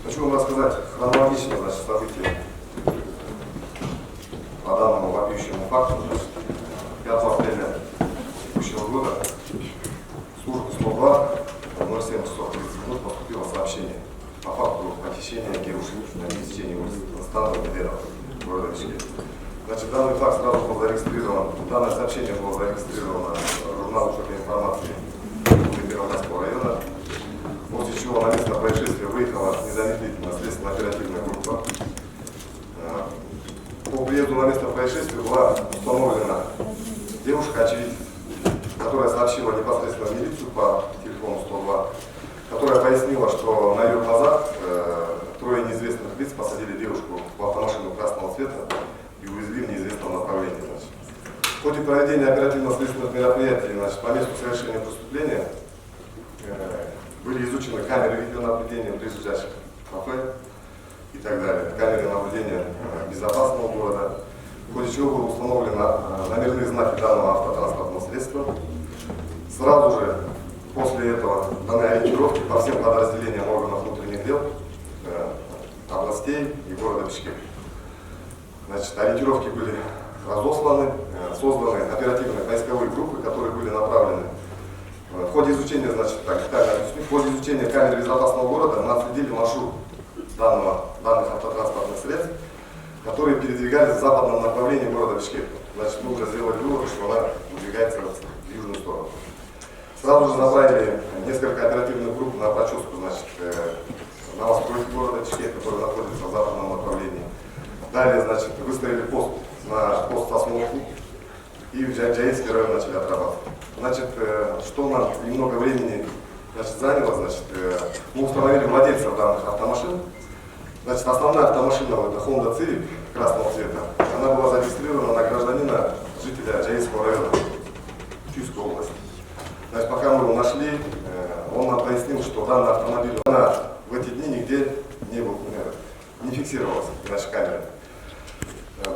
Хочу вам рассказать хронологично, значит, события по данному вопиющему факту. 5 апреля текущего года служба 102 в 07 часов 30 минут поступило сообщение по факту похищения девушки на пересечении улицы Константина Медведева в городе Бишкек. Значит, данный факт сразу был зарегистрирован, данное сообщение было зарегистрировано в журнале «Шока информации» Первомайского района, после чего на место происшествия выехала незамедлительно следственно-оперативная группа. По приезду на место происшествия была установлена девушка-очевидец, которая сообщила непосредственно в милицию по телефону 102, которая пояснила, что на ее глазах трое неизвестных лиц посадили девушку в автомашину красного цвета и увезли в неизвестном направлении. В ходе проведения оперативно-следственных мероприятий по месту совершения преступления были изучены камеры видеонаблюдения близлежащих кафе и так далее, камеры наблюдения безопасного города, в ходе чего было установлено номерные знаки данного автотранспортного средства. Сразу же после этого даны ориентировки по всем подразделениям органов внутренних дел областей и города Бишкек. Значит, ориентировки были разосланы, созданы оперативные поисковые группы, которые были направлены. В ходе изучения, значит, в ходе изучения камер безопасного города мы отследили маршрут данных автотранспортных средств, которые передвигались в западном направлении города Бишкек. Значит, мы уже сделали вывод, что она двигается в южную сторону. Сразу же направили несколько оперативных групп на проческу, значит, новостройки города Бишкек, который находится в западном направлении. Далее, значит, выставили пост на пост Сосновку и в Джаильский район начали отрабатывать. Значит, что нам немного времени заняло, значит, мы установили владельцев данных автомашин. Значит, основная автомашина, это Honda Civic красного цвета, она была зарегистрирована на гражданина, жителя Джаильского района, Чуйской области. Значит, пока мы его нашли, он нам пояснил, что данный автомобиль в эти дни нигде не фиксировалась в нашей камере.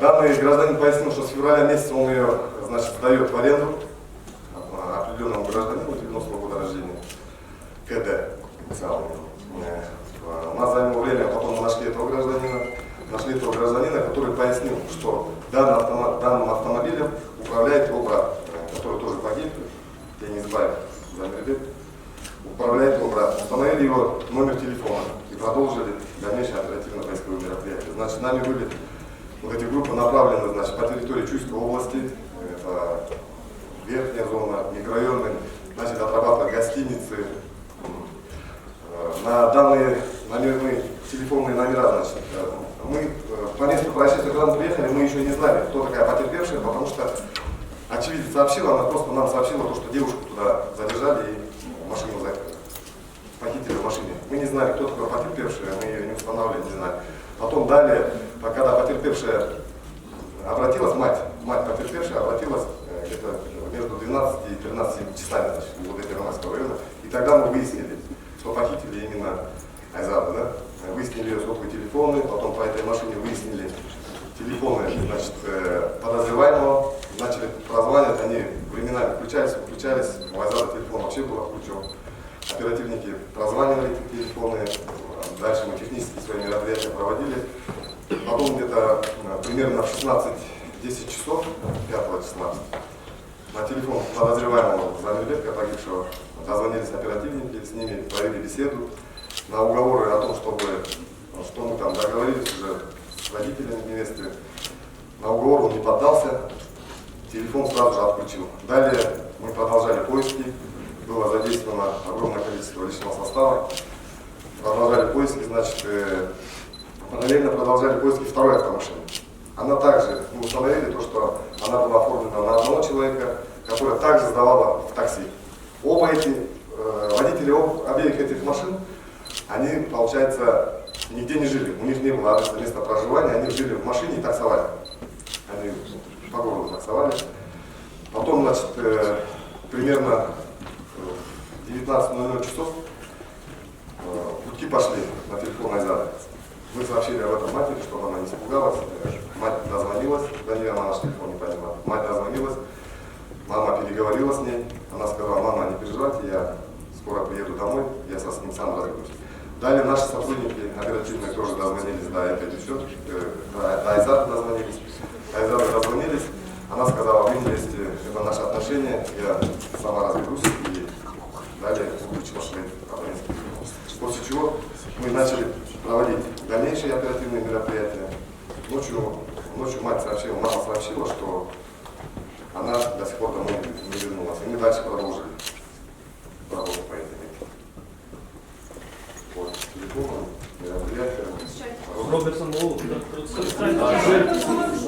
Данный гражданин пояснил, что с февраля месяца он ее, значит, сдает в аренду определенному гражданину 90-го года рождения, КД. У нас заняло время, потом мы нашли этого гражданина, который пояснил, что данным автомобилем управляет его брат, который тоже погиб, я не избавил, управляет его брат. Установили его номер телефона и продолжили дальнейшие оперативно-поисковые мероприятия. Значит, нами были вот эти группы направлены, значит, по территории Чуйской области, это верхняя зона, микрорайоны, значит, отрабатывать гостиницы. На данные номерные телефонные номера, значит, мы по месту происшествия, когда мы приехали, мы еще не знали, кто такая потерпевшая, потому что очевидец сообщила, она просто нам сообщила то, что девушку туда задержали и машину похитили в машине. Мы не знали, кто такая потерпевшая, мы ее не устанавливали, не знали. Потом далее, когда потерпевшая обратилась, мать потерпевшая обратилась где-то между 12 и 13 часами, значит, в УВД Первомайского района, и тогда мы выяснили, что похитили именно Айзаду, да? Выяснили ее сотовые телефоны, потом по этой машине выяснили телефоны, значит, подозреваемого, начали прозванивать, они временами включались, выключались, у Айзады телефон вообще был отключен. Оперативники прозванивали эти телефоны, дальше мы технические свои мероприятия проводили. Потом где-то примерно в 16-10 часов, 5 числа, на телефон подозреваемого Замирбека, погибшего, дозвонились оперативники, с ними провели беседу на уговоры о том, что мы там договорились уже с родителями невесты. На уговор он не поддался, телефон сразу же отключил. Далее мы продолжали поиски, было задействовано огромное количество личного состава. Продолжали поиски, значит, параллельно продолжали поиски второй автомашины. Она также, мы установили то, что она была оформлена на одного человека, который также сдавала в такси. Оба эти водители обеих этих машин, они, получается, нигде не жили. У них не было адреса места проживания, они жили в машине и таксовали. Они по городу таксовали. Потом, значит, примерно 19:00 часов гудки пошли на телефон Айзады. Мы сообщили об этом матери, чтобы она не испугалась. Мать дозвонилась, до нее она наш телефон не понимала. Мать дозвонилась, мама переговорила с ней. Она сказала: мама, не переживайте, я скоро приеду домой, я с ним сам разберусь. Далее наши сотрудники оперативные тоже дозвонились до этой девчонки, до Айзара дозвонились. Она сказала, вы не лезьте, это наши отношения, я сама разберусь и далее выключила свои абонентские телефоны. После чего мы начали проводить дальнейшие оперативные мероприятия. Ночью мама сообщила, что она до сих пор домой не вернулась. И мы дальше продолжили работу по этой вот, телефону, мероприятия. Робертсон Молл.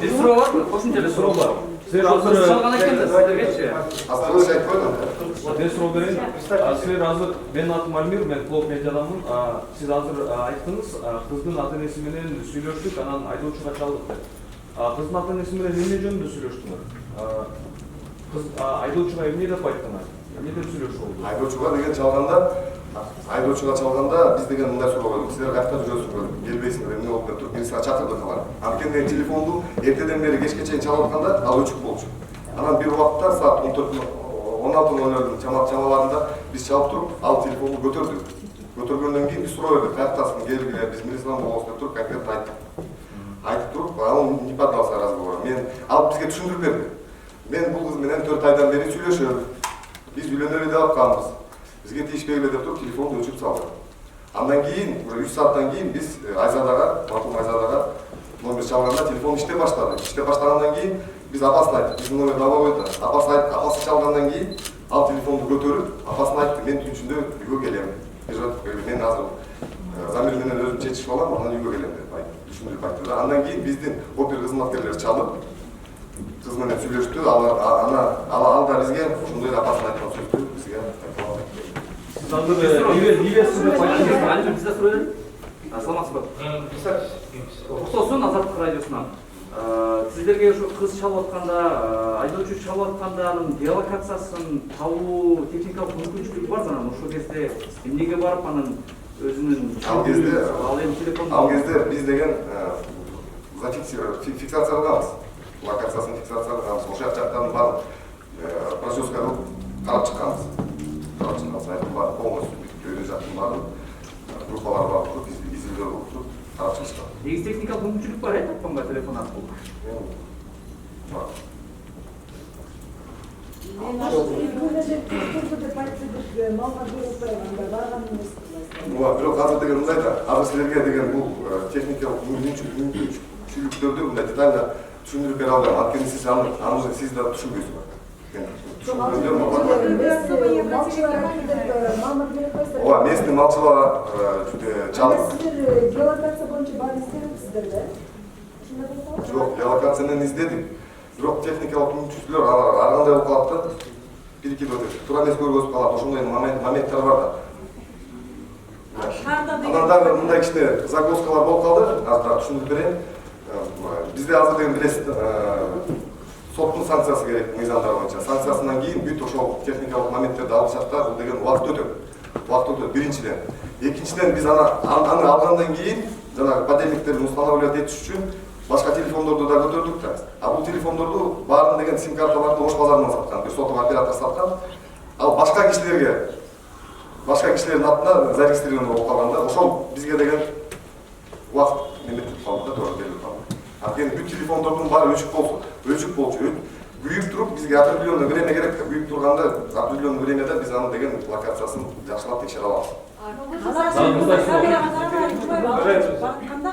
Bir soru var mı? Koşunca bir soru var. Siz hazır çalgana kimde size geçiyor? Осталось айтып койдум. Ben soru bereyim. Siz hazır, benim adım Almir, ben Klop Medyadanмын. Siz hazır ayttınız, kыздын ата-энеси менен сүйлөштүк, анан айдоочуга чалдык деп. Кыздын ата-энеси менен эмне жөнүндө сүйлөштүңөр? Кыз айдоочуга эмне деп айттыңар? Эмне деп сүйлөшүү болду? Айдоочуга чалганда биз деген мындай суроо койдук. Силер кайякта жүрөсүңөр? Келбейсиңер, эмне болуп туруп, мен сага чакырдык алар. Анткени телефонду эртеден бери кечке чейин чалып атканда ал өчүк болчу. Анан бир убакта саат 16:00 чамаларында биз чалып туруп, ал телефонду көтөрдүк. Көтөргөндөн кийин биз суроо бердик, каяктасың, келгиле, биз милициядан болобуз деп туруп конкретно айттык. Айтып туруп, ал не поддался разговору. Ал бизге түшүндүрүп берди. Мен бул кыз менен 4 айдан бери сүйлөшөм. Биз үйлөнөлү деп атканбыз. Бизге тийишпегиле деп туруп телефонду өчүрүп салды. Андан кийин, уже 3 сааттан кийин биз маркум Айзадага номер чалганда телефон иштеп баштады. Иштеп баштагандан кийин биз апасын айттык, биздин номер таба койду. Апасы чалгандан кийин ал телефонду көтөрүп, апасына айтты, мен түнчүндө үйгө келем. Мен азыр Замир менен өзүм чечишип алам, анан үйгө келем деп айтты. Түшүндүрүп айтты да. Андан кийин биздин опер кызматкерлери чалып, кыз менен сүйлөштү. Ал да бизге ошондой апасына айткан сөздү бизге айтты. Bizde soruyorum. Salamat Oktosun Azatlık Radyosu'ndan. Sizlerge şu kız çalıp atkanda, aydoçu çalıp atkandanın geolokasyaсын табуу техникалык мүмкүнчүлүгү бар жана ошол кезде эмнеге барып анын өзүнүн ал кезде биз деген фиксацияланганбыз. Локациясын фиксацияланганбыз. Ошол жактардын баарын проческа кылып карап чыкканбыз. Полностью өйдө жактын баарын группалар бар, изилдөө болуп туруп карап чыгышкан. Негизи техникалык мүмкүнчүлүк бар тапканга телефон аркылуу. Бирок азыр деген мындай да, азыр силерге деген бул техникалык мүмкүнчүлүктөрдү мындай детально түшүндүрүп бере албайм. Анткени сиз аны сиз да түшүнбөйсүңөр. Местный малчылар чалып. Геолокация боюнча баарын издедиңиздер да? Жок, геолокацияны издедик. Бирок техникалык мүмкүнчүлүктөр ар кандай болуп калат да. Бир-эки туура эмес көргөзүп калат. Ошондой моменттер бар да. Анан дагы мындай кичине загвоздкалар болуп калды. Азыр түшүндүрүп берейин. Бизде азыр деген билесиз, соттун санкциясы керек мыйзамдар боюнча. Санкциясынан кийин бүт ошол техникалык моменттерди алышат да, бул деген убакыт өтөт. Биринчиден. Экинчиден биз аны алгандан кийин жанагы подельниктерди установлять этиш үчүн башка телефондорду да көтөрдүк да. Бул телефондорду баарын деген сим карталарды Ош базарынан саткан, бир соток оператор саткан. Ал башка кишилердин атына зарегистрирован болуп калганда, ошол бизге деген убакыт неметип калды да, тоже берилип калды. Анткени бүт телефондордун баары өчүк болчу. Күйүп туруп бизге определенный время керек да. Күйүп турганда определенный времяда биз аны деген локациясын жакшылап текшере алабыз.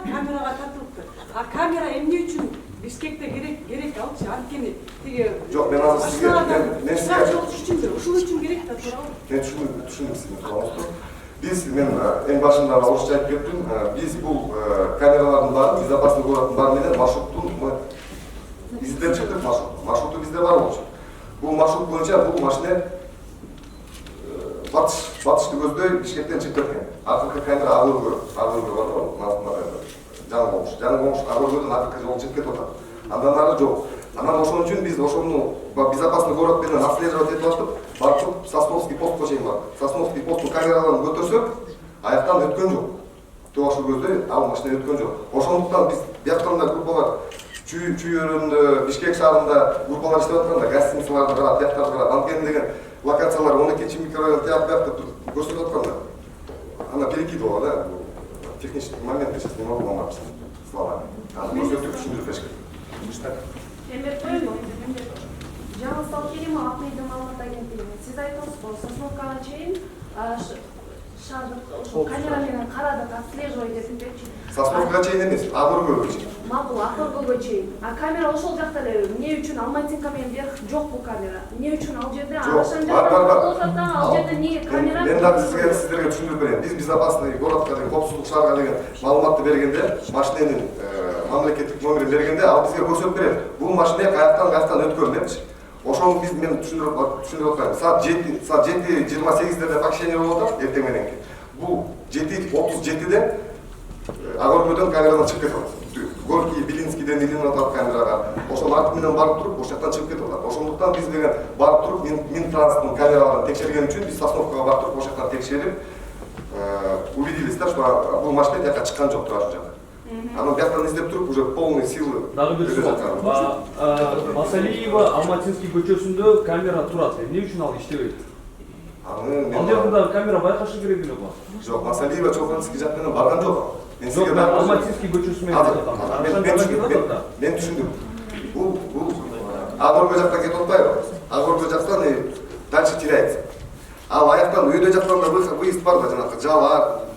Камерага тартылыптыр. Камера эмне үчүн Бишкекте керек алчы, анткени тиги жок, мен азыр сизге ушул үчүн керек да, туурабы? Мен түшүндүм сизди, туурабы? Мен эң башында орусча айтып кеттим. Биз бул камералардын баарын, безопасный городдун баары менен маршруттун издеп чыктык. Маршруту бизде бар болчу. Бул маршрут боюнча бул машина батышты көздөй Бишкектен чыгып кеткен. Акыркы камера ак өргө бар го, жаңы болуш ак өргөдөн акыркы жол чыгып кетип атат. Андан ары жок. Анан ошон үчүн биз ошону безопасный город менен отслеживать этип атып, барып Сосновский постко чейин бардык. Сосновский посттун камераларын көтөрсөк, аяктан өткөн жок. Тоошул көздөй ал машина өткөн жок. Ошондуктан биз бияктан да группалар Чүй-өрөндө, Бишкек шаарында группалар иштеп атканда гостиницаларды карап, бияктарды карап, анткени деген локациялар 12 микрорайон тияп бияктап көрсөтүп атканда. она перекидывала, да, технические моменты, сейчас не могу вам описать словами. Она просто өтіп түсіндіріп берші. Жаңа сал келеме Ақмейді Малмат агенттігіне. Сіз айтыңыз ғой, Сосновкаға чейін шардық, камераменен қарадық, отслеживать етіп берші. Сосновкаға чейін емес, Ағыркөлге чейін. Мақұл, Ағыркөлге чейін. А камера ошол жақта эле, эмне үчүн Алматинкамен вверх жок бул камера? Эмне үчүн ал жерде Арашан жақта ал жерде эмнеге камера? Мен дагы сиздерге түшүндүрүп берейин. Биз безопасный городко деген, коопсуздук шаарга деген маалыматты бергенде, машиненин мамлекеттик номерин бергенде ал бизге көрсөтүп берет. Бул машина каяктан өткөн депчи. Ошону биз мен түшүндүрүп аткан. Саат 7:28 общение болуп атат эртең мененки. Бул 7:37 Ағыркөлдөн камерадан чыгып кетип атат. Горький, Белинскийден илинип атат камерага. Ошол арты менен барып туруп, ошол жактан чыгып кетип атат. Ошондуктан биз деген барып туруп, Минтранстын камераларын текшерген үчүн биз Сосновкага барып туруп, ошол жактан текшерип, убедились, что бул машина тияка чыккан жок турат жакка. Анан бияктан издеп туруп, уже полный силы. Дагы бир суроо. Масалиева Алматинский көчөсүндө камера турат. Эмне үчүн ал иштебейт? Ал жерде камера байкашы керек эле го. Жок, Масалиева Чолпонский жак менен барган жок. Жок, Алматинский көчөсү менен атат. Мен түшүндүм. Бул Ағыркөл жактан кетип атпайбы? Ағыркөл жактан дальше теряется. Ал аяктан өйдө жактан да выезд бар да, жанагы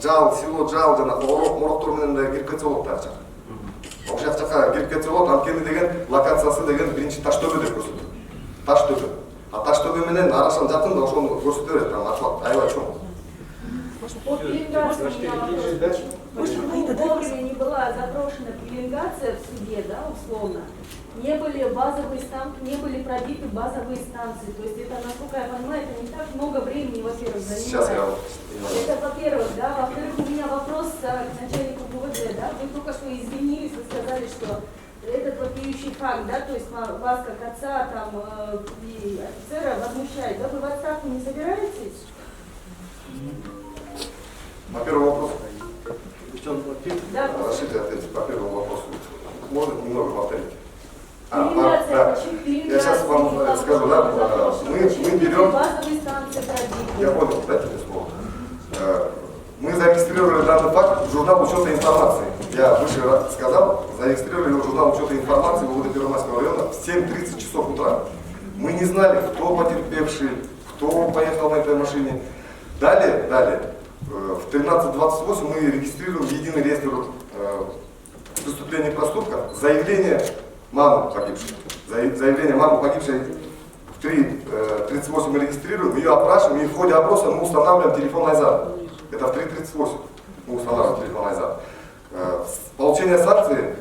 жал, село жал, жанагы ороктор менен да кирип кетсе болот да. Ошол жакка кирип кетсе болот. Анткени деген локациясы деген биринчи Таштөбө деп көрсөтөт. Таштөбө. А Таштөбө менен Арашан жакын да ошону көрсөтө берет, ачылат, аябай чоң. По пеленгации у меня вопрос. Почему вовремя не была запрошена пеленгация в суде, да, условно? Не были базовые станции, не были пробиты базовые станции. То есть это, насколько я понимаю, это не так много времени, во-первых, занимает. Сейчас я Это, во-первых, да. Во-вторых, у меня вопрос к начальнику ГУВД, да. Вы только что извинились, вы сказали, что этот вопиющий факт, да, то есть вас как отца там и офицера возмущает. Да, вы в отставку не собираетесь? По первому вопросу. Да, Разрешите ответить по первому вопросу. Можно немного повторить? Пеленгация, Да. почему Я пеленгация сейчас вам не была скажу, да, запрошена? мы Почему берем... базовые станции пробиты? Я понял, дайте мне слово. Мы зарегистрировали данный факт в журнал учета информации. Я выше сказал, зарегистрировали его в журнал учета информации ВВД Первомайского района в 7:30 часов утра. Мы не знали, кто потерпевший, кто поехал на этой машине. Далее, в 13:28 мы регистрируем в единый реестр преступлений и проступка заявление мамы погибшей. Заявление мамы погибшей в 3:38 мы регистрируем, ее опрашиваем, и в ходе опроса мы устанавливаем телефон Айзада. Это в 3:38 мы устанавливаем телефон Айзада. Получение санкции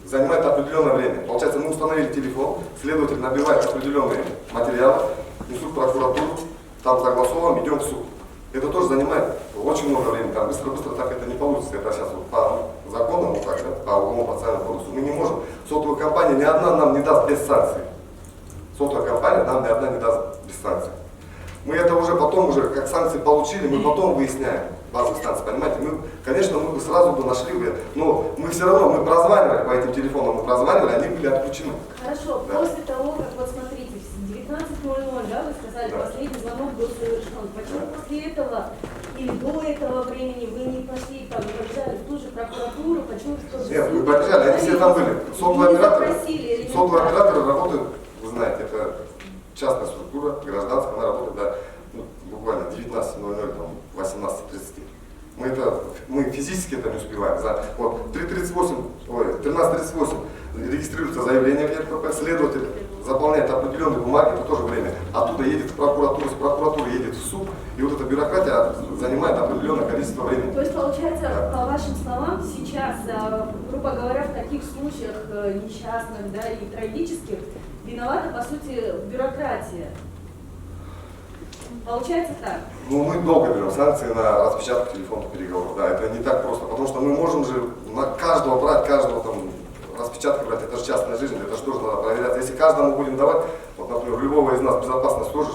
занимает определенное время. Получается, мы установили телефон, следователь набивает определенные материалы, несут в прокуратуру, там согласовываем, идем в суд. Это тоже занимает очень много времени. Там быстро так это не получится. Это сейчас вот по законам, вот так, да, по уголовному процессуальному кодексу мы не можем. Сотовая компания ни одна нам не даст без санкций. Сотовая компания нам ни одна не даст без санкций. Мы это уже потом, уже как санкции получили, мы потом выясняем базовые станции, понимаете? Конечно, мы бы сразу бы нашли, но мы все равно, мы прозванивали по этим телефонам, мы прозванивали, они были отключены. Хорошо, Да. после того, как, вот смотрите, в 19:00, да, вы сказали, Да. последний звонок был совершен. Почему после этого или до этого времени вы не пошли, там, не побежали в ту же прокуратуру, почему в тот же Нет, суд? мы побежали, они все там были. Сотовые Не операторы, запросили элементарно. сотовые операторы работают, вы знаете, это частная структура, гражданская, она работает до буквально 19:00, там, 18:30. Мы физически это не успеваем. Вот 13:38 регистрируется заявление в ЕРПП, следователь заполняет определенные бумаги, это тоже время. Оттуда едет в прокуратуру, с прокуратуры едет в суд, и вот эта бюрократия занимает определенное количество времени. То есть, получается, Да. по вашим словам, сейчас, грубо говоря, в таких случаях несчастных, да, и трагических, виновата, по сути, бюрократия. Получается так? Ну, мы долго берем санкции на распечатку телефонных переговоров. Да, это не так просто, потому что мы можем же на каждого брать, каждого там распечатки брать, это же частная жизнь, это же тоже надо проверять. Если каждому будем давать, вот, например, любого из нас безопасность тоже.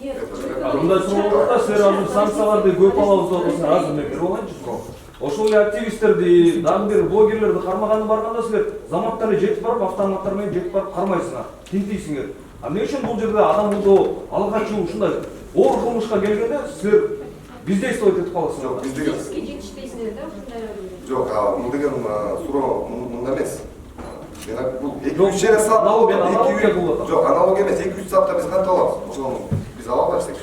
Нет, Это же вы как- Мындай суроолордо силер азыр санкцияларды көп алабыз деп атасыздар. Азыр мен берип алайынчы суроо. Ошол эле активисттерди, дагы бир блогерлерди кармаганы барганда силер заматтары жетип барып, автоматтар менен жетип барып кармайсыңар, тинтийсиңер. А эмне үчүн бул жерде адам бул алгачуу ушундай оор кылмышка келгенде силер бездействовать етіп қаласың. Жоқ, біз деген жетіспейсіңдер да жоқ, бұл деген суроо мында емес. Бұл Жоқ, 2-3 саат. аналогия болды. Жоқ, аналогия емес, 2-3 саатта біз қанша аламыз? Ошоны біз ала албайбыз 2-3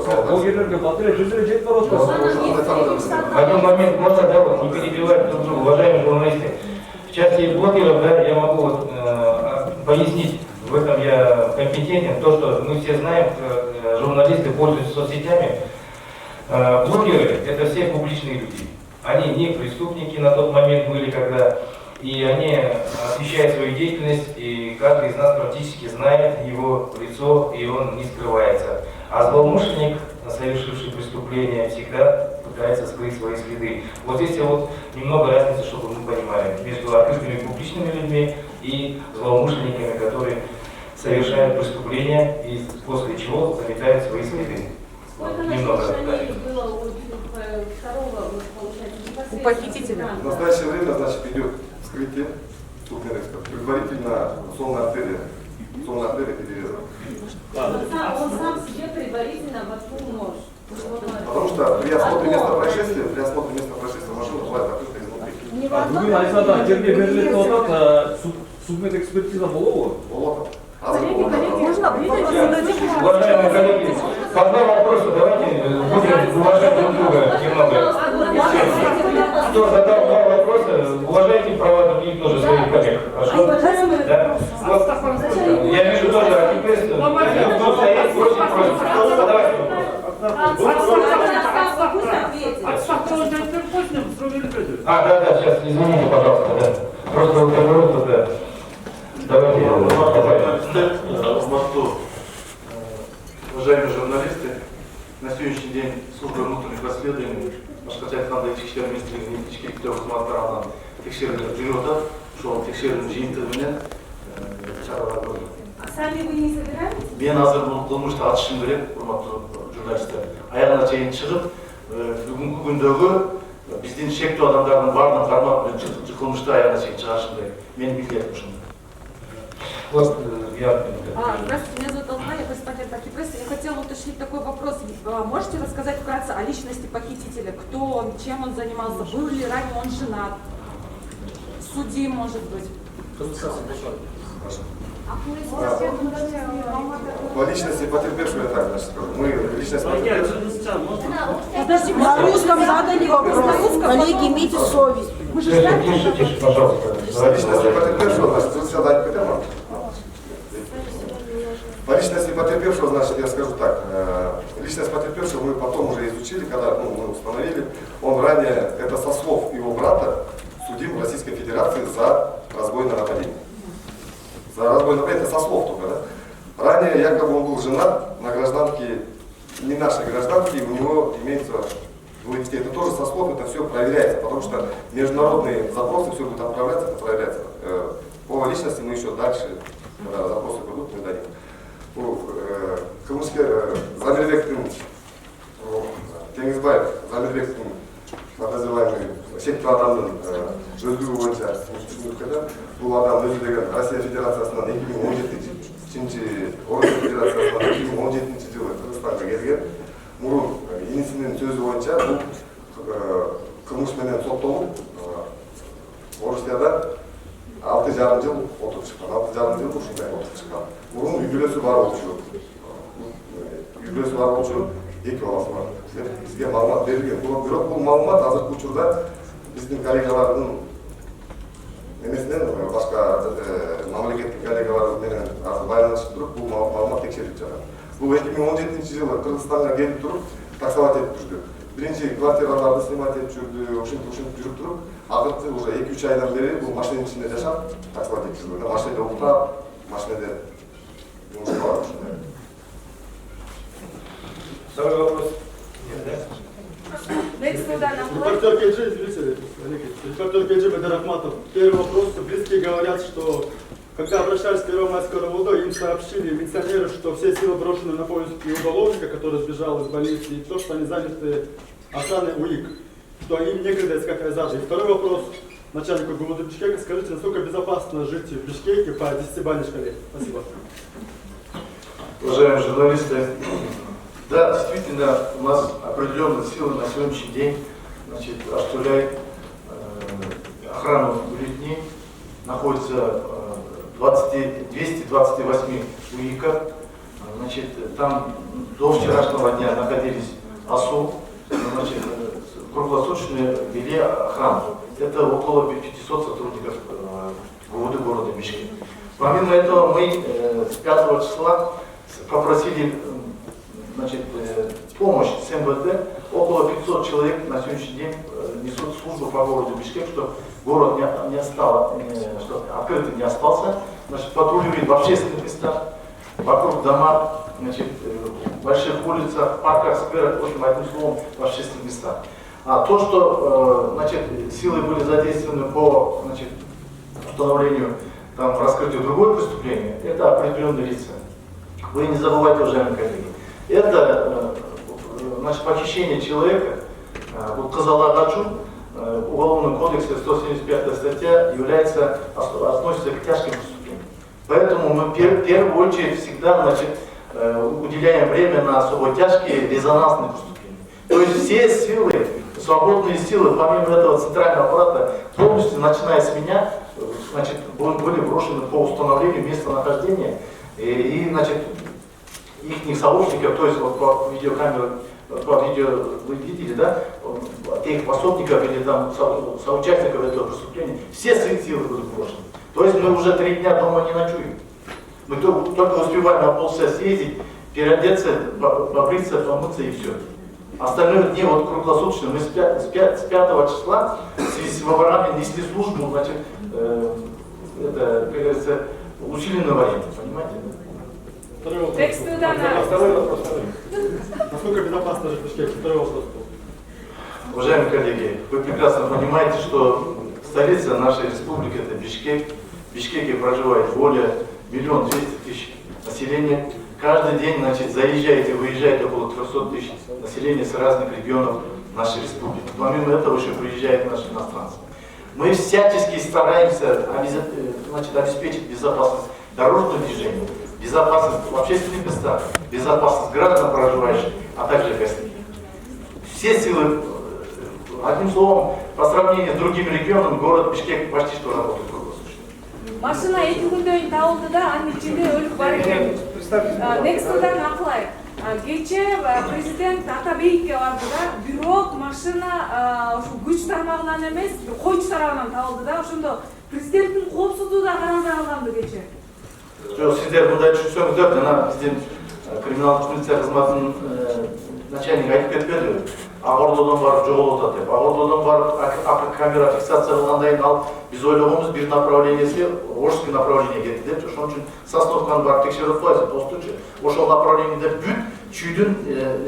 саатта. Блогерлерге батарея жүздері жетіп бар В один момент можно, да, вот, не перебивать друг друга, уважаемые журналисты. В части блогеров, да, я могу вот, пояснить, в этом я компетентен, то, что мы все знаем, журналисты пользуются соцсетями. Блогеры – это все публичные люди. Они не преступники на тот момент были, когда, и они освещают свою деятельность, и каждый из нас практически знает его лицо, и он не скрывается. А злоумышленник, совершивший преступление, всегда пытается скрыть свои следы. Вот здесь вот немного разницы, чтобы мы понимали, между открытыми публичными людьми и злоумышленниками, которые совершают преступления и после чего заметают свои следы. Сколько Немного. начинаний было у второго, получается, У похитителя. В настоящее время, значит, идет вскрытие судмедэксперта. Предварительно сонная артерия перерезана. Он сам себе предварительно воткнул нож. Потому что при осмотре места происшествия машина бывает закрыта изнутри. Бүгін Айзада жерге берілетін отырып, судмед экспертиза болуы. Вот. Уважаемые коллеги, по два вопроса давайте будем уважать друг друга немного. Кто задал два вопроса, уважайте права других тоже своих коллег. Хорошо? Да? Вот, я вижу тоже антипресс. Кто стоит, просит. Давайте да, сейчас, извините, пожалуйста, да. Просто разговор, да. Давайте. Уважаемые журналисты, на сегодняшний день служба внутренних расследований Башкортостанда ішкі министрлігінің ішкі қызмет тарапынан тексерулер жүріп жатыр. Сол тексерудің жиынтығымен шаралар көрді. А сами вы не собираетесь? Мен азыр бұл қылмышты атышым керек, құрметті журналистер. Аяғына шейін шығып, бүгінгі күндегі бізден шектеу адамдардың барлығын қармап, қылмышты аяғына шейін шығарышым керек. Мен билетім үшін. Вот я. Здравствуйте, меня зовут Алма, я представитель Бахипресса. Я хотела уточнить такой вопрос. Можете рассказать вкратце о личности похитителя? Кто он, чем он занимался? Был ли ранее он женат? Судим, может быть? По личности потерпевшего, я так значит, скажу. Мы личность потерпевшего. Подожди, на русском задали вопрос. Коллеги, имейте совесть. Мы же Тише, пожалуйста. По личности потерпевшего, значит, вы сказать прямо. По личности потерпевшего, значит, я скажу так. Личность потерпевшего мы потом уже изучили, когда мы установили. Он ранее, это со слов его брата, судим в Российской Федерации за разбойное нападение. За разбойное нападение, это со слов только, да? Ранее якобы он был женат на гражданке, не нашей гражданке, у него имеется двое детей. Это тоже со слов, это все проверяется, потому что международные запросы, все будет отправляться, это проверяется. По личности мы еще дальше, когда запросы будут, мы дадим. Кылмышке Замирбектің, Теңізбаев, Замирбектің подозреваемый шекті адамның өздігі бойынша түсіндірді. Бұл адам өзі деген Россия Федерациясынан 2017 жылы Қырғызстанға келген. Мұрын енесінің сөзі бойынша бұл қылмышменен сотталып, Орыстияда 6,5 жыл отырып шыққан. 6,5 жыл ушундай отырып шыққан. Мұрын үйгілесі бар болып жүріп. Үйгілесі бар болып жүріп, 2 баласы бар. Бізге маалымат берілген. Бирок бұл маалымат азыркы учурда биздин коллегалардын немесинен башка мамлекеттик коллегалар менен азыр байланышып туруп, бул маалымат текшерип жатат. Бул 2017 жылы Кыргызстанга келип туруп, таксовать этип жүрдү. Биринчи квартираларды снимать этип жүрдү, ушинтип жүрүп туруп, акыркы уже 2-3 айдан бери бул машинанын ичинде жашап, таксовать этип жүрдү. Машинада уктап, машинада жумушка бар ушундай. Второй вопрос. Нет, да? Репортер Кеджи, зрители, репортер Кеджи Бедарахматов. Первый вопрос. Близкие говорят, что когда обращались к Первомайскому РОВД, им сообщили милиционеры, что все силы брошены на поиски уголовника, который сбежал из больницы, и то, что они заняты охраной УИК, что им некогда искать Айзада. И второй вопрос начальнику ГУВД Бишкека. Скажите, насколько безопасно жить в Бишкеке по 10-бальной шкале? Спасибо. Уважаемые журналисты, Да, действительно, у нас определенные силы на сегодняшний день, значит, осуществляет охрану бюллетеней. Находится 228 УИКов. Значит, там до вчерашнего дня находились АСУ, значит, круглосуточно вели охрану. Это около 500 сотрудников ГУВД города Бишкек. Помимо этого, мы с 5 числа попросили, значит, помощь с МВД. Около 500 человек на сегодняшний день несут службу по городу Бишкек, чтобы город не остался, что открытым не остался. Значит, патрулирует в общественных местах, вокруг дома, значит, в больших улицах, парках, скверах, в общем, одним словом, в общественных местах. А то, что, значит, силы были задействованы по, значит, установлению, там, раскрытию другое преступление, это определенные лица. Вы не забывайте, уважаемые коллеги, это, значит, похищение человека, вот Казалагачу, Уголовного кодекса 175 статья относится к тяжким преступлениям. Поэтому мы в первую очередь всегда, значит, уделяем время на особо тяжкие резонансные преступления. То есть все силы, свободные силы, помимо этого центрального аппарата, полностью, начиная с меня, значит, были брошены по установлению местонахождения и значит, их сообщников, то есть вот по видеокамерам, по видео вы видели, да, тех пособников или там соучастников этого преступления, все силы будут брошены. То есть мы уже 3 дня дома не ночуем. Мы только успеваем на полчаса съездить, переодеться, побриться, помыться и все. Остальные дни вот круглосуточно мы с 5 числа в связи с выборами несли службу, значит, это, как говорится, усиленный вариант, понимаете? Второй вопрос. Насколько безопасно жить в Бишкеке? Второй вопрос. Уважаемые коллеги, вы прекрасно понимаете, что столица нашей республики это Бишкек. В Бишкеке проживает более 1 200 000 населения. Каждый день, значит, заезжает и выезжает около 300 000 населения с разных регионов нашей республики. Помимо этого еще приезжают наши иностранцы. Мы всячески стараемся, значит, обеспечить безопасность дорожного движения, безопасность в общественных местах, безопасность граждан проживающих, а также гостей. Все силы, одним словом, по сравнению с другими регионами, город Бишкек почти что работает круглосуточно. Машина 2 күндөн табылды да, анын ичинде өлүк бар экен. Некстилдан акылайык. Кечээ президент Атабеевке барды да, бирок машина ушу күч тармагынан эмес, койчу тарабынан табылды да, ошондо президенттин коопсуздугу да каралбай калганды кечээ. Жоқ, сіздер мындай түшүнсөңүздөр, жана биздин криминалдык полиция кызматынын начальниги айтып кетпедиби? Ак-Ордодон барып жоголуп атат деп. Ак-Ордодон барып камера фиксация кылгандан кийин ал биз ойлогонбуз бир направленияси Орский направление кетти деп. Ошон үчүн Сосновканы барып текшерип коесуз, постучу. Ошол направлениеде бүт Чүйдүн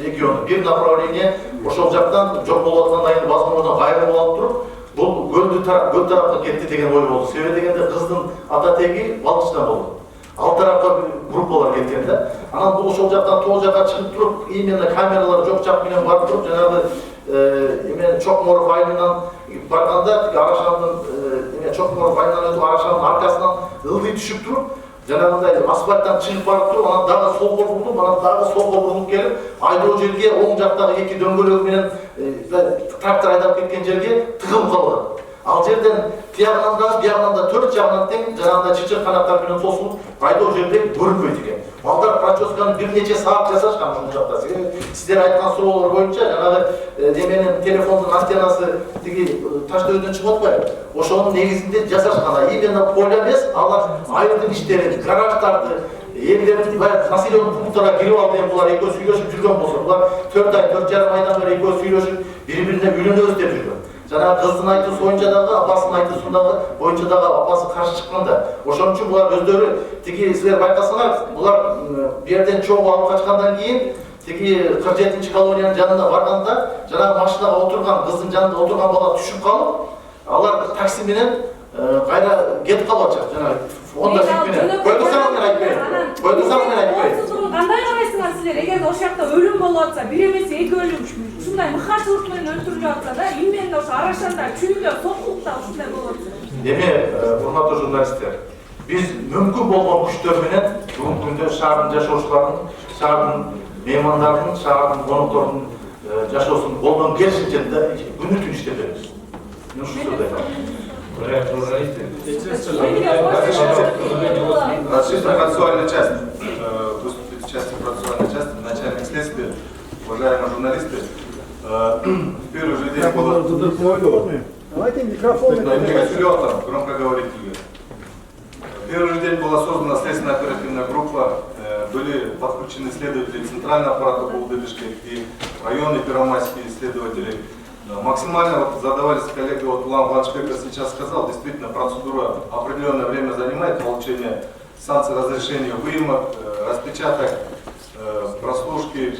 региону бир направление ошол жактан жок болуп аткандан кийин возможно кайрылып алып туруп, бул көл тарапка кетти деген ой болду. Себеби дегенде кыздын ата теги балкычтан болду. Ал тарапка группалар кеткен да. Анан бул ошол жактан тоо жакка чыгып туруп, именно камералар жок жак менен барып туруп, жанагы эме Чокморов айылынан барганда, Арашандын Чокморов айылынан өтүп Арашандын аркасынан ылдый түшүп туруп, жанагындай асфальттан чыгып барып туруп, анан дагы солго бурулуп, анан дагы солго бурулуп келип, айдоо жерге оң жактагы 2 дөңгөлөк менен трактор айдап кеткен жерге тыгылып калган. Ал жерден тиягынан да, биягынан да 4 жагынан тең, жанагындай чычыр канаттар менен тосулуп, айдоо жерде көрүнбөйт экен. Балдар проческаны бир нече саат жасашкан ушул жакта. Сиздер айткан суроолор боюнча жанагы деменин телефондун антеннасы тиги Таштөбөдөн чыгып атпайбы? Ошонун негизинде жасашкан. Именно поле эмес, алар айылдын иштерин, гараждарды, элдердин населенный пункттарга кирип алып эми булар экөө сүйлөшүп жүргөн болсо, булар 4 ай, 4,5 айдан бери экөө сүйлөшүп, бири-бирине үйлөнөбүз деп жүргөн. Жана кыздын айтуусу боюнча дагы, апасынын айтуусу боюнча дагы апасы каршы чыкканда. Ошон үчүн булар өздөрү тиги силер байкасаңар, булар бу жерден чогуу алып качкандан кийин тиги 47-чи колониянын жанына барганда, жанагы машинага отурган, кыздын жанында отурган бала түшүп калып, алар такси менен кайра кетип калып атышат. Жанагы Honda Fit менен. Койдурсаңыз мен айтпайм. Кандай карайсыңар силер? Эгерде ошол жакта өлүм болуп атса, бир эмес 2 өлүм, ушундай мыкаачылык менен өлтүрүлүп атса да, именно ошо Арашанда, Чүйдө, Сокулукта ушундай болуп атса. Деме, урматтуу журналисттер, биз мүмкүн болгон күчтөр менен бүгүнкү күндө шаардын жашоочуларын, шаардын меймандардын, шаардын, коноктордун жашоосун колдон келишинче күнү түн иштеп беребиз. Мен ушул сөздү айтам. Уважаемые журналисты, Разрешите процессуальная часть. Выступит в части процессуальной части. Начальник следствия, уважаемые журналисты. В первый же день было... Давайте микрофон. Громкоговоритель. В первый же день была создана следственная оперативная группа. Были подключены следователи центрального аппарата ГУВД и районные первомайские следователи. Максимально задавались коллеги, вот Улан Ваншбеков сейчас сказал, действительно процедура определенное время занимает, получение санкций, разрешения выемок, распечаток, прослушки,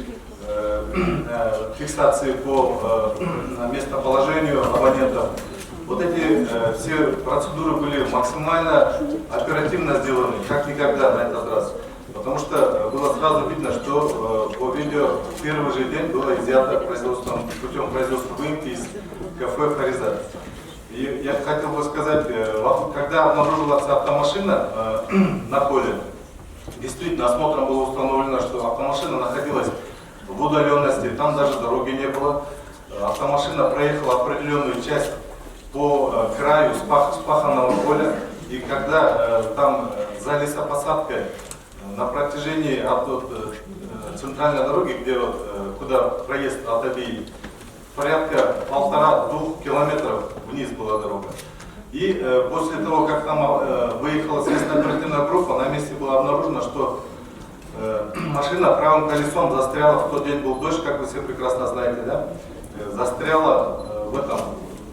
фиксации по местоположению абонентов. Вот эти все процедуры были максимально оперативно сделаны, как никогда на этот раз. Потому что было сразу видно, что по видео в первый же день было изъято путем производства выемки из кафе «Фариза». И я хотел бы сказать, когда обнаружилась автомашина на поле, действительно осмотром было установлено, что автомашина находилась в удаленности, там даже дороги не было. Автомашина проехала определенную часть по краю спаханного поля, и когда там за лесопосадкой на протяжении от центральной дороги, где куда проезд от Абии, порядка 1,5–2 километров вниз была дорога. И после того, как там выехала следственная оперативная группа, на месте было обнаружено, что машина правым колесом застряла, в тот день был дождь, как вы все прекрасно знаете, да? Застряла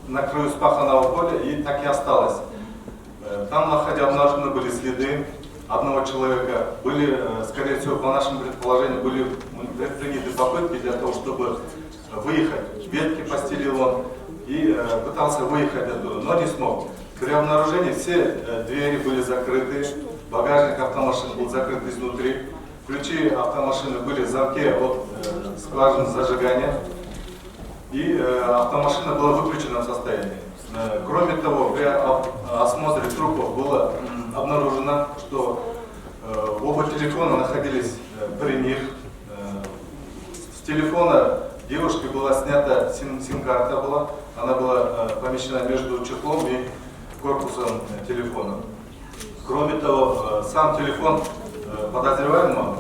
на краю спаханного поля и так и осталась. Там обнаружены были следы одного человека, были, скорее всего, по нашим предположениям, были предприняты попытки для того, чтобы выехать. Ветки постелил он и пытался выехать оттуда, но не смог. При обнаружении все двери были закрыты, багажник автомашины был закрыт изнутри, ключи автомашины были в замке от скважины зажигания, и автомашина была в выключенном состоянии. Кроме того, при осмотре трупов было обнаружено, что оба телефона находились при них. С телефона девушки была снята сим-карта, она была помещена между чехлом и корпусом телефона. Кроме того, сам телефон подозреваемого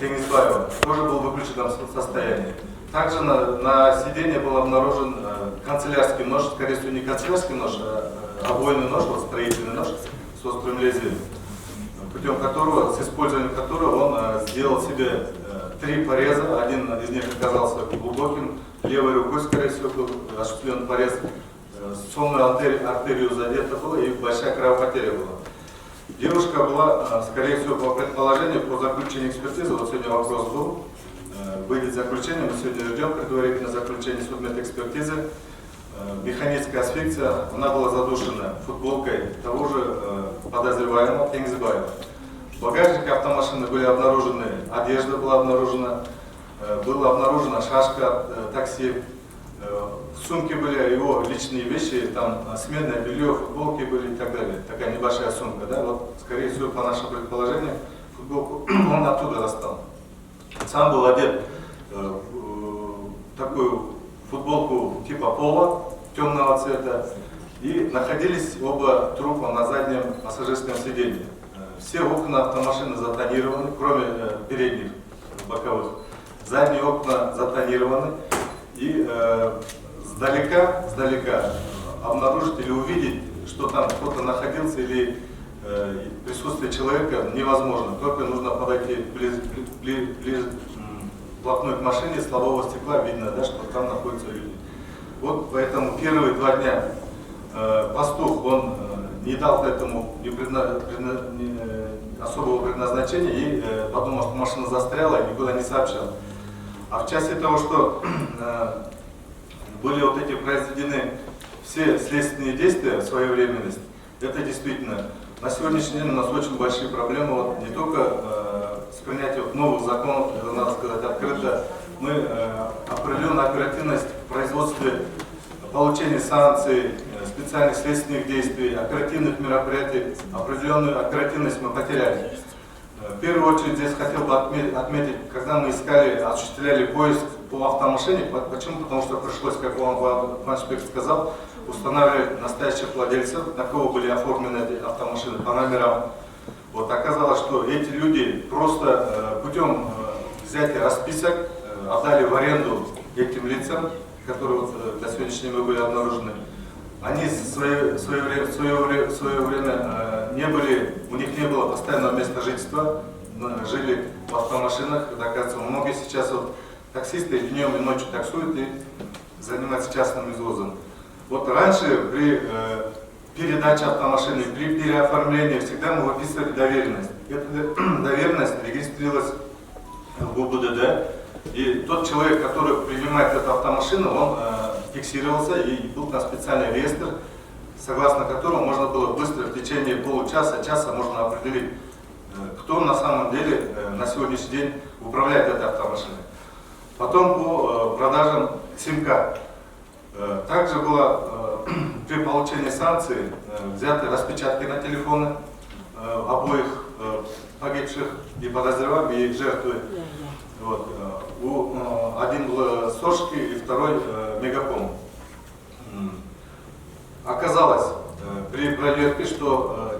Теңизбаева тоже был в выключенном состоянии. Также на сиденье был обнаружен канцелярский нож, скорее всего не канцелярский нож, а обойный нож, вот строительный нож с острым лезвием, путем которого, с использованием которого он сделал себе 3 пореза. Один из них оказался глубоким, левой рукой, скорее всего, был осуществлен порез, сонную артерию задета было и большая кровопотеря была. Девушка была, скорее всего, по предположению, по заключению экспертизы, вот сегодня вопрос был, выйдет заключение, мы сегодня ждем предварительное заключение судмедэкспертизы. Механическая асфиксия, она была задушена футболкой того же подозреваемого Теңизбаева. В багажнике автомашины были обнаружены, одежда была обнаружена шашка такси, в сумке были его личные вещи, там сменное белье, футболки были и так далее. Такая небольшая сумка, да, вот, скорее всего, по нашему предположению, футболку он оттуда достал. Сам был одет в такую футболку типа пола, темного цвета, и находились оба трупа на заднем пассажирском сиденье. Все окна автомашины затонированы, кроме передних, боковых. Задние окна затонированы, и сдалека обнаружить или увидеть, что там кто-то находился или присутствие человека невозможно. Только нужно подойти вплотную к машине, с лобового стекла видно, да, что там находятся люди. Вот поэтому первые 2 дня пастух, он не дал к этому особого предназначения и подумал, что машина застряла и никуда не сообщал. А в части того, что были вот эти произведены все следственные действия, своевременность, это действительно на сегодняшний день у нас очень большие проблемы, вот, не только с принятием новых законов, это надо сказать открыто, мы определенную оперативность в производстве, получения санкций, специальных следственных действий, оперативных мероприятий, определенную оперативность мы потеряли. В первую очередь здесь хотел бы отметить, когда мы осуществляли поиск по автомашине, почему? Потому что пришлось, как вам Фаншбек сказал, устанавливать настоящих владельцев, на кого были оформлены эти автомашины по номерам. Вот оказалось, что эти люди просто путем взятия расписок отдали в аренду этим лицам, которые вот на сегодняшний день были обнаружены. Они в свое время у них не было постоянного места жительства, жили в автомашинах. Оказывается, многие сейчас вот таксисты днем и ночью таксуют и занимаются частным извозом. Вот раньше при передаче автомашины, при переоформлении всегда мы выписывали доверенность. Эта доверенность регистрировалась в УБДД, и тот человек, который принимает эту автомашину, он фиксировался и был на специальный реестр, согласно которому можно было быстро в течение получаса-часа можно определить, кто на самом деле на сегодняшний день управляет этой автомашиной. Потом по продажам сим-карт. Также было при получении санкций взяты распечатки на телефоны обоих погибших и подозреваемых, и жертвы. Вот. Один был Сошки и второй Мегаком. Оказалось при проверке, что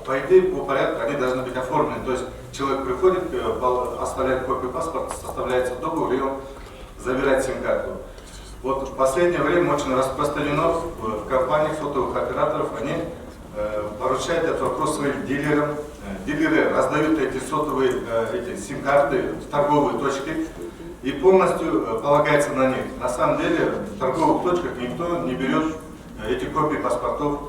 по идее, по порядку они должны быть оформлены. То есть человек приходит, оставляет копию паспорта, составляется договор и он забирает сим-карту. Вот в последнее время очень распространено в компаниях сотовых операторов, они поручают этот вопрос своим дилерам. Дилеры раздают эти сим-карты в торговые точки и полностью полагается на них. На самом деле в торговых точках никто не берет эти копии паспортов,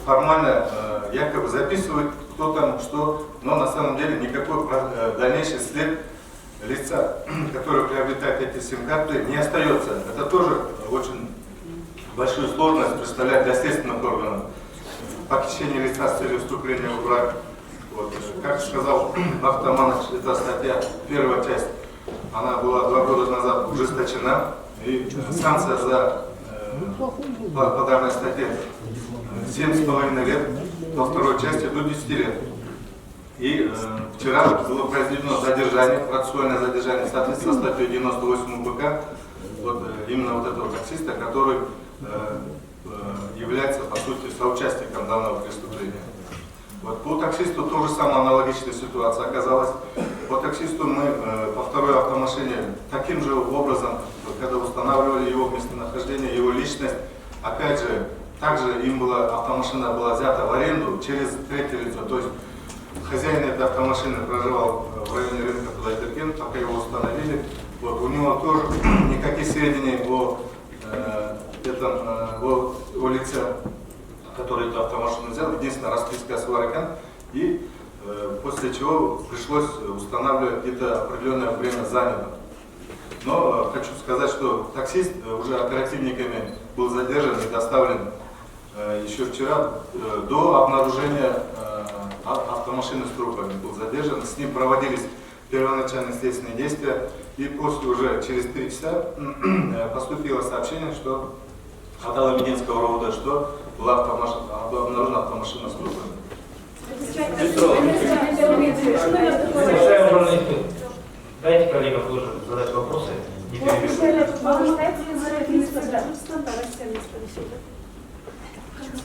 формально якобы записывают, кто там что, но на самом деле никакой дальнейший след лица, который приобретает эти сим-карты, не остается. Это тоже очень большую сложность представляет для следственных органов. Похищение лица с целью вступления в брак. Вот. Как сказал Бахтаманович, эта статья, первая часть, она была 2 года назад ужесточена, и санкция по данной статье 7,5 лет, во второй части до 10 лет. И вчера было произведено задержание, процессуальное задержание в соответствии со статьей 98 УПК, вот, именно вот этого таксиста, который является, по сути, соучастником данного преступления. Вот, по таксисту тоже самая аналогичная ситуация оказалась. По таксисту мы по второй автомашине таким же образом, когда устанавливали его местонахождение, его личность, опять же, также автомашина была взята в аренду через третье лицо. То есть хозяин этой автомашины проживал в районе рынка Тудайберген, пока его установили. Вот, у него тоже никаких сведений о лице, который эту автомашину взял, единственная расписка Сварикан, и после чего пришлось устанавливать где-то определенное время занято. Но хочу сказать, что таксист уже оперативниками был задержан и доставлен еще вчера, до обнаружения автомашины с трупами был задержан, с ним проводились первоначальные следственные действия, и после уже через 3 часа поступило сообщение, что от Аламединского РОВД, что была обнаружена автомашина с трупами. Уважаемые журналисты, дайте коллегам тоже задать вопросы. Не перебивайте.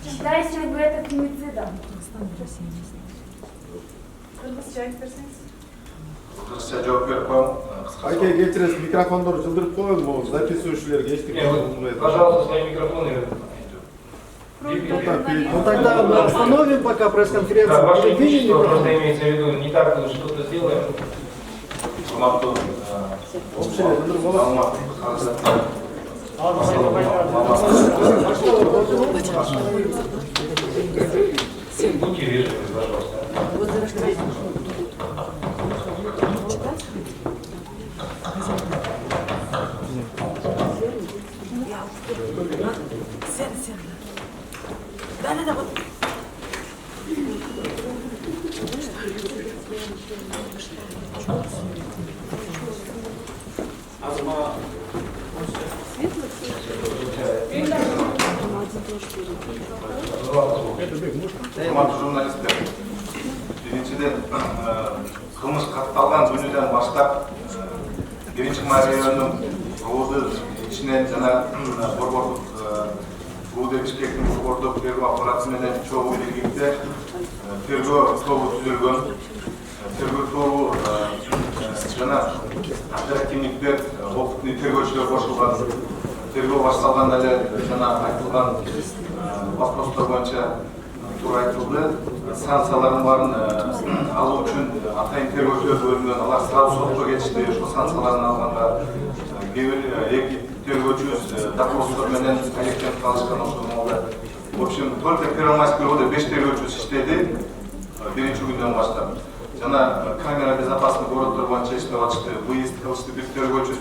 Считаете ли вы это фемицидом? Айке келтіресіз микрофондарды жылдырып қойын, бұл записывающилерге ешкім. Пожалуйста, свои микрофоны. Ну тогда остановим пока пресс-конференцию. Да, ваше имущество, просто имеется в виду, не так что-то сделаем. Будьте вежливы, пожалуйста. Да, вот. Команда журналистов. биринчиден кылмыш катталган күнүдөн баштап биринчи май районунун РУД ичинен жана борбордук РУД Бишкектин борбордук тергөө аппараты менен чогуу биргикте тергөө тобу түзүлгөн. Тергөө тобу жана оперативниктер, опытный тергөөчүлөр кошулган. Тергөө башталганда эле жана айтылган вопростор боюнча туура айтылды. Санкциялардын баарын алуу үчүн атайын тергөөчүлөр бөлүнгөн. Алар сразу сотко кетишти. Ошол санкцияларды алганда кээ бир эки тергөөчүбүз допростор менен алектенип калышкан ошол маалда. В общем, только Первомайский РУД 5 тергөөчүбүз иштеди биринчи күндөн баштап. Жана камера безопасный городдор боюнча иштеп атышты. Выезд кылышты, бир тергөөчү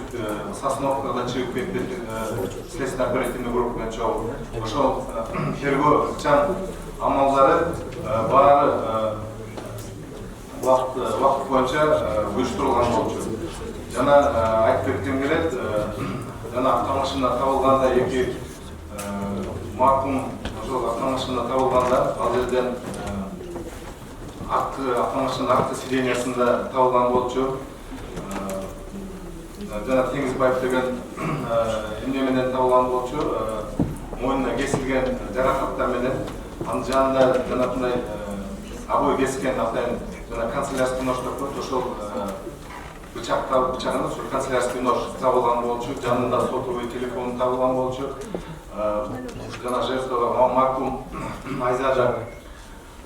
Сосновкага чыгып кетти. Следственный оперативный группа менен чогуу. Ошол тергөө ыкчам амалдары баары убакыт боюнча уюштурулган болчу. Жана айтып кеткем келет, жана автомашина табылганда эки маркум ошол автомашина табылганда ал жерден автомашина акты сведениясында табылган болчу. Жана Теңизбаев деген эмне менен табылган болчу. Мойнуна кесилген жаракаттар менен анын жанында жанагындай обой кескен атайын жана канцелярский нож деп коет, ошол бычагын ошол канцелярский нож табылган болчу. Жанында сотовый телефон табылган болчу. Жана жертва маркум Айзажа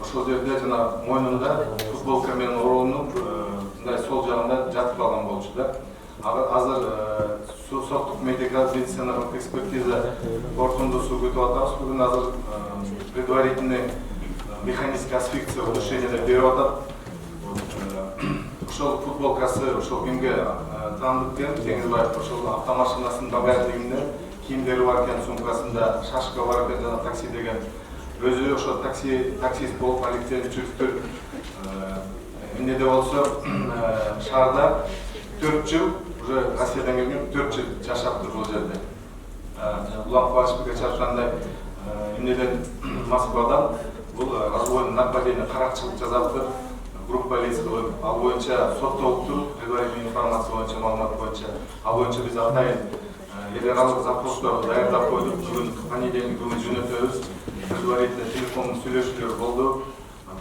ошол жерде жана мойнунда футболка менен оролунуп мындай сол жагында жатып калган болчу да. Азыр соттук медико-медициналык экспертиза корутундусу күтүп атабыз. Бүгүн азыр предварительный механический асфикция удушение берип атат. Ошол футболкасы ошол кимге таандык экен, Теңизбаев ошол автомашинасынын багажникинде кийимдери бар экен, сумкасында шашка бар экен, жана такси деген. Өзү ошо таксист болуп алектенип жүрүптүр. Эмнеде болсо шаарда 4 жыл уже Россиядан келген 4 жыл жашаптыр бул жерде. Улан Кубанычбекке чыккандай эмнеден Москвадан бул разбойный нападение, каракчылык жасаптыр. Группа лиц коюп, ал боюнча соттолуптур. Предварительный информация боюнча, маалымат боюнча, ал боюнча биз атайын эл аралык запростор даярдап койдук. Бүгүн понедельник күнү жөнөтөбүз. Предварительно телефондун сүйлөшүүлөр болду.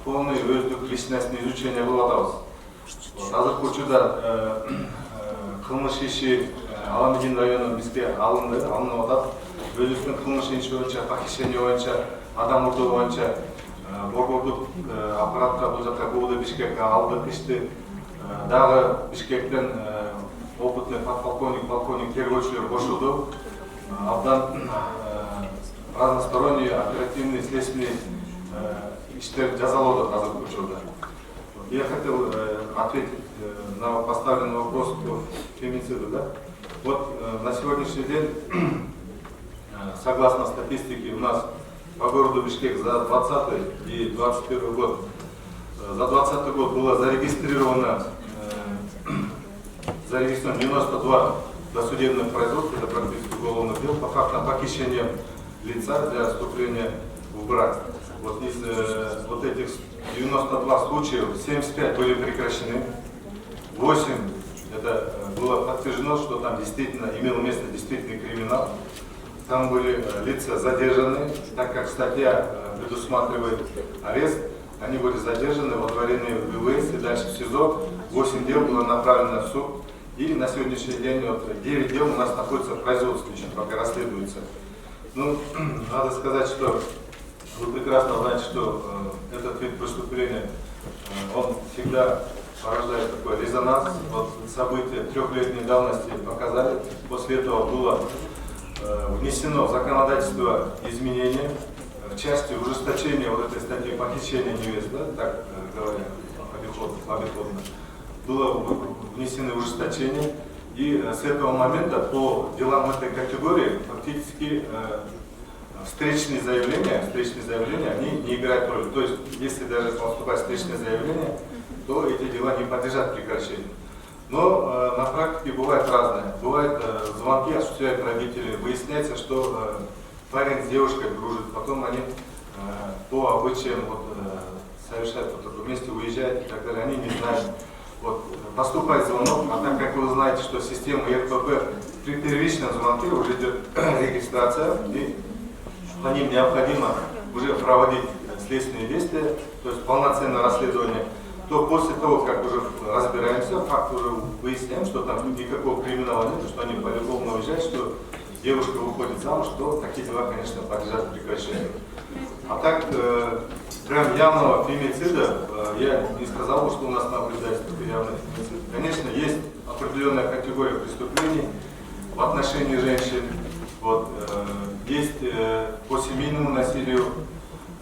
Полный өздүк личностный изучение кылып атабыз. Азыркы учурда кылмыш иши Аламедин району бизге алынып атат. Өзүбүздүн кылмыш иши боюнча, похищение боюнча, адам урдоо боюнча борбордук аппаратка бул жака РУД Бишкекке алдык ишти. Дагы Бишкектен опытный полковник тергөөчүлөр кошулду. Абдан разносторонний оперативный следственный иштер жасалып атат азыркы учурда. Я хотел ответить на поставленный вопрос по фемициду. Да? Вот на сегодняшний день, согласно статистике, у нас по городу Бишкек за 2020 и 2021 год, за 2020 год было зарегистрировано 92 досудебных производств, это практически уголовных дел, по фактам похищения лица для вступления в брак. Вот из вот этих 92 случаев 75 были прекращены, 8 это было подтверждено, что там действительно имел место действительный криминал. Там были лица задержаны, так как статья предусматривает арест, они были задержаны, водворены в ВВС и дальше в СИЗО. 8 дел было направлено в суд. И на сегодняшний день вот, 9 дел у нас находится в производстве, еще пока расследуется. Ну, надо сказать, что вы прекрасно знаете, что этот вид преступления, он всегда порождает такой резонанс. Вот события 3-летней давности показали. После этого было внесено в законодательство изменения в части ужесточения вот этой статьи похищения невест, да, так говоря, обиходно. Было внесены ужесточения, и с этого момента по делам этой категории фактически встречные заявления, они не играют роли. То есть, если даже поступает встречное заявление, то эти дела не подлежат прекращению. Но на практике бывает разное. Бывают звонки, осуществляют родители, выясняется, что парень с девушкой дружит, потом они по обычаям совершать вместе уезжать и так далее, они не знают. Поступает звонок, а так как вы знаете, что система РПП при первичном звонке уже идет регистрация, и по ним необходимо уже проводить следственные действия, то есть полноценное расследование, то после того, как уже разбираемся, факт уже выясняем, что там никакого криминала нет, что они по-любому уезжают, что девушка выходит замуж, то такие дела, конечно, подлежат прекращению. А так, прям явного фемицида я не сказал, что у нас наблюдается такой явный фемицид. Конечно, есть определенная категория преступлений в отношении женщин. Есть по семейному насилию,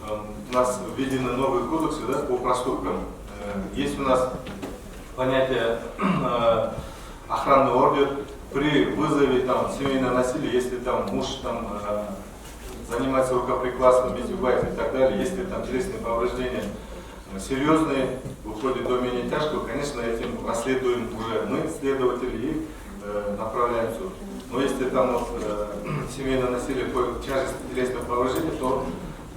у нас введены новые кодексы, да, по проступкам. Есть у нас понятие охранный ордер при вызове семейного насилия, если там муж занимается рукоприкладством, избивает и так далее, если там телесные повреждения серьезные, выходит до менее тяжкого, конечно, этим расследуем уже мы, следователи, и направляем в суд. Но если там семейное насилие по тяжести телесных повреждений, то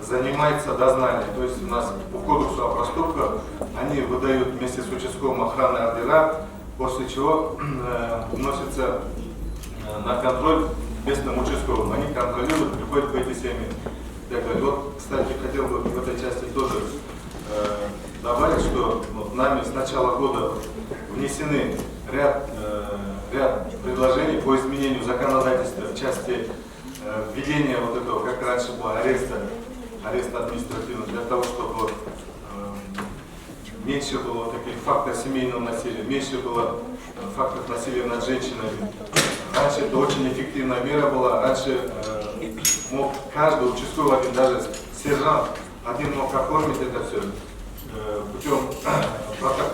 занимается дознание. То есть у нас по кодексу о проступках они выдают вместе с участковым охранные ордера, после чего вносится на контроль местным участковым. Они контролируют, приходят в эти семьи. Кстати, хотел бы в этой части тоже добавить, что нами с начала года внесены ряд предложений по изменению законодательства в части введения этого, как раньше было, ареста административного, для того, чтобы меньше было таких фактов семейного насилия, меньше было фактов насилия над женщинами. Раньше это очень эффективная мера была. Раньше мог каждый участковый, даже сержант, один мог оформить это все путем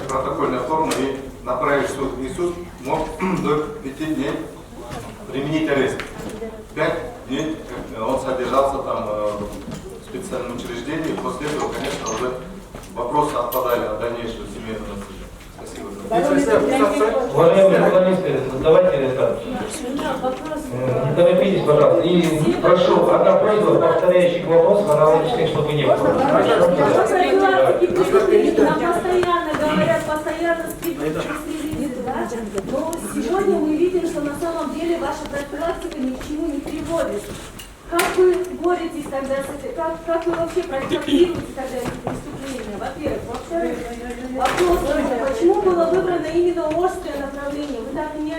протокольной формы и направить в суд. И суд мог до 5 дней применить арест. 5 дней он содержался там в специальном учреждении. После этого, конечно, уже вопросы отпадали от дальнейшего семейного насилия. Спасибо. Уважаемые журналисты, давайте это. Не торопитесь, пожалуйста. И прошу, одна просьба, повторяющих вопросов, аналогичных, чтобы не было. Нам постоянно говорят, постоянно скидывают релизы, да? Но сегодня мы видим, что на самом деле ваша профилактика ни к чему не приводит. Как вы боретесь тогда с этим? Как вы вообще профилактируете тогда эти преступления? Во-первых. Во-вторых, вопрос, почему было выбрано именно Орское направление? Вы так и не